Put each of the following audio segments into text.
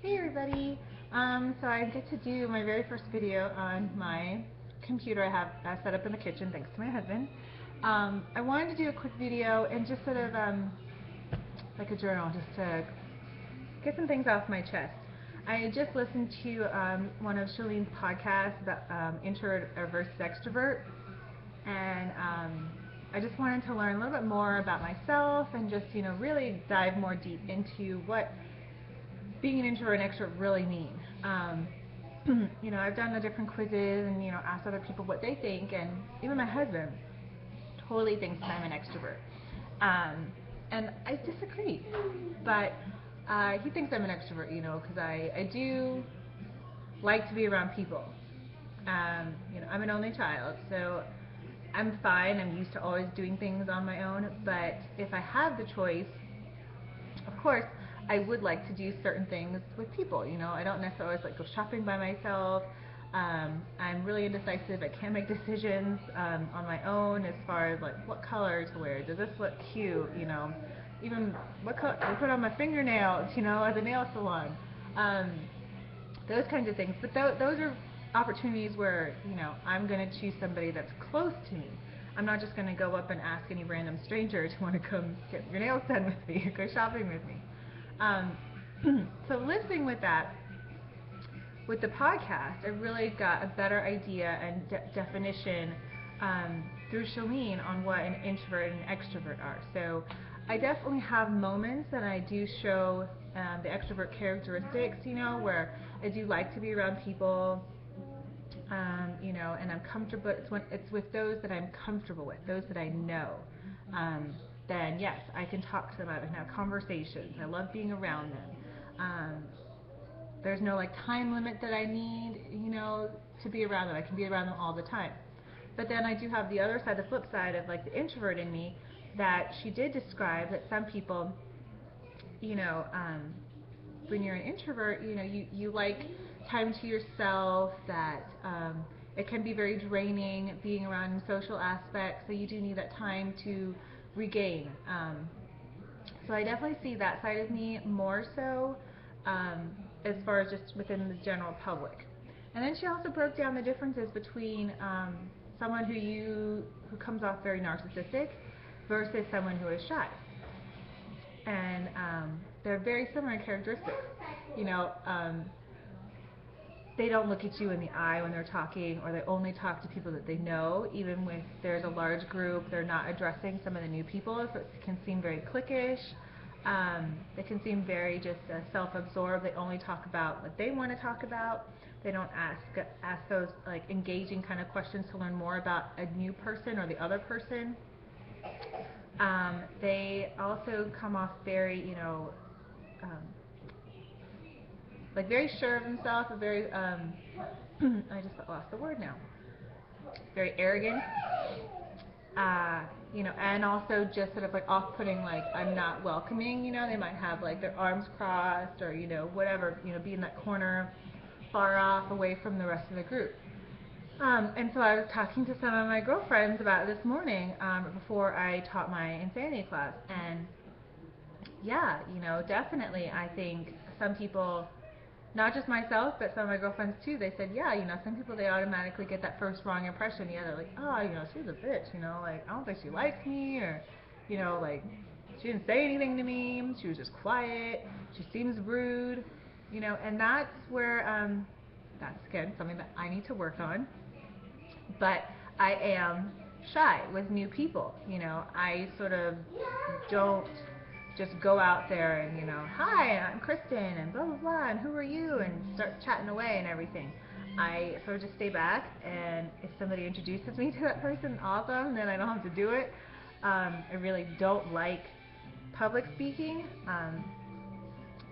Hey everybody! So I get to do my very first video on my computer I have set up in the kitchen thanks to my husband. I wanted to do a quick video and just sort of like a journal, just to get some things off my chest. I just listened to one of Shalene's podcasts about introvert versus extrovert, and I just wanted to learn a little bit more about myself and just really dive more deep into what being an introvert and extrovert really mean. I've done the different quizzes and asked other people what they think, and even my husband totally thinks that I'm an extrovert. And I disagree, but he thinks I'm an extrovert, because I do like to be around people. I'm an only child, so I'm fine. I'm used to always doing things on my own, but if I have the choice, of course, I would like to do certain things with people. I don't necessarily always like go shopping by myself. I'm really indecisive. I can't make decisions on my own as far as like what color to wear. Does this look cute? Even what color I put on my fingernails. At the nail salon. Those kinds of things. But those are opportunities where I'm going to choose somebody that's close to me. I'm not just going to go up and ask any random stranger to want to come get your nails done with me or go shopping with me. So listening with that, with the podcast, I really got a better idea and definition through Shalene on what an introvert and an extrovert are. So I definitely have moments that I do show the extrovert characteristics, where I do like to be around people, and I'm comfortable. It's with those that I'm comfortable with, those that I know. Then yes, I can talk to them. I can have conversations. I love being around them. There's no time limit that I need, to be around them. I can be around them all the time. But then I do have the other side, the flip side of the introvert in me, that she did describe that some people, when you're an introvert, you like time to yourself, that it can be very draining being around social aspects, so you do need that time to regain. So I definitely see that side of me more so as far as just within the general public. And then she also broke down the differences between someone who comes off very narcissistic versus someone who is shy. And they're very similar characteristics. They don't look at you in the eye when they're talking, or they only talk to people that they know. Even when there's a large group, they're not addressing some of the new people, so it can seem very cliquish. They can seem very just self-absorbed. They only talk about what they want to talk about. They don't ask those engaging kind of questions to learn more about a new person or the other person. They also come off very, very sure of themselves, very, I just lost the word now, very arrogant, and also just sort of off-putting, I'm not welcoming, they might have their arms crossed, or, whatever, be in that corner, far off, away from the rest of the group. And so I was talking to some of my girlfriends about it this morning, before I taught my insanity class, and yeah, definitely I think some people, not just myself, but some of my girlfriends too, they said, yeah, some people, they automatically get that first wrong impression. Yeah, they're like, oh, she's a bitch, I don't think she likes me, or, she didn't say anything to me, she was just quiet, she seems rude, and that's where, that's again something that I need to work on. But I am shy with new people, I sort of don't just go out there and, hi, I'm Kristen, and blah, blah, blah, and who are you, and start chatting away and everything. I sort of just stay back, and if somebody introduces me to that person, awesome, then I don't have to do it. I really don't like public speaking.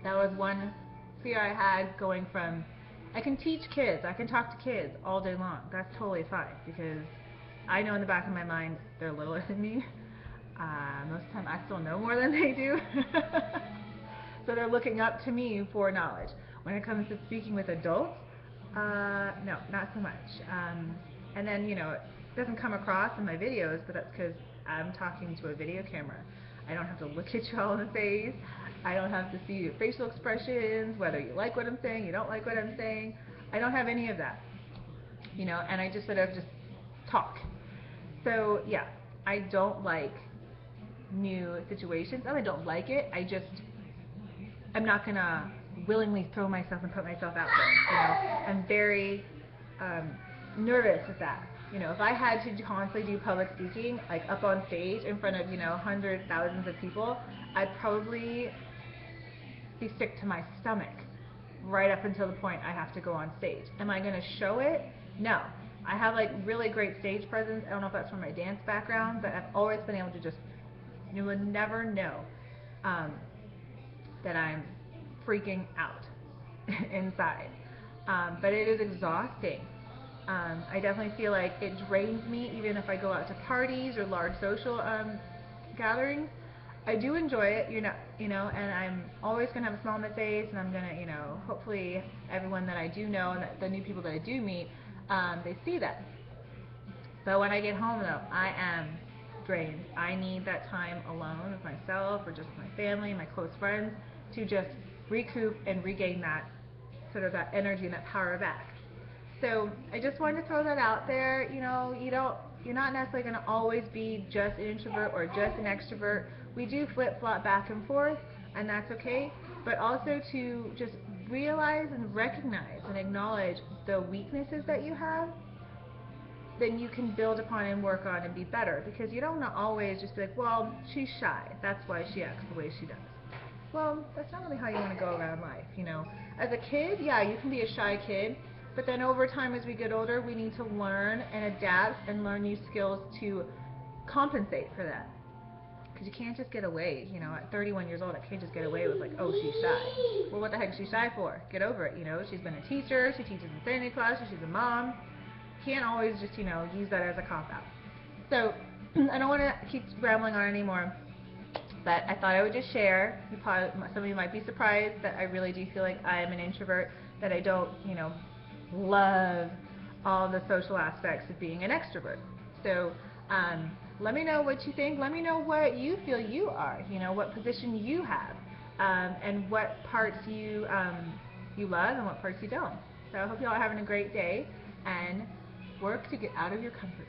That was one fear I had, going from, I can teach kids, I can talk to kids all day long. That's totally fine, because I know in the back of my mind they're littler than me. Most of the time I still know more than they do. So they're looking up to me for knowledge. When it comes to speaking with adults, no, not so much. And then, it doesn't come across in my videos, but that's because I'm talking to a video camera. I don't have to look at you all in the face. I don't have to see your facial expressions, whether you like what I'm saying, you don't like what I'm saying. I don't have any of that, and I just sort of just talk. So yeah, I don't like new situations. I don't like it. I'm not gonna willingly throw myself and put myself out there. I'm very um, nervous with that. If I had to constantly do public speaking, like up on stage in front of hundreds, thousands of people, I'd probably be sick to my stomach right up until the point I have to go on stage. Am I going to show it? No. I have like really great stage presence. I don't know if that's from my dance background, but I've always been able to just, you would never know um, that I'm freaking out inside. But it is exhausting. I definitely feel like it drains me even if I go out to parties or large social gatherings. I do enjoy it, and I'm always going to have a smile on my face, and I'm going to, hopefully everyone that I do know and the new people that I do meet, they see that. But when I get home, though, I am drained. I need that time alone with myself or just with my family, my close friends, to just recoup and regain that sort of that energy and that power back. So I just wanted to throw that out there. You're not necessarily going to always be just an introvert or just an extrovert. We do flip-flop back and forth, and that's okay. But also to just realize and recognize and acknowledge the weaknesses that you have, then you can build upon and work on and be better. Because you don't want to always just be like, well, she's shy. That's why she acts the way she does. Well, that's not really how you want to go around life. As a kid, yeah, you can be a shy kid. But then over time, as we get older, we need to learn and adapt and learn new skills to compensate for that. Because you can't just get away, at 31 years old, I can't just get away with like, oh, she's shy. Well, what the heck is she shy for? Get over it, She's been a teacher, she teaches in Sunday classes, she's a mom. Can't always just, use that as a cop-out. So, I don't want to keep rambling on anymore. But I thought I would just share. Some of you might be surprised that I really do feel like I am an introvert, that I don't, love all the social aspects of being an extrovert. So let me know what you think. Let me know what you feel you are, what position you have, and what parts you love and what parts you don't. So I hope you all are having a great day, and work to get out of your comfort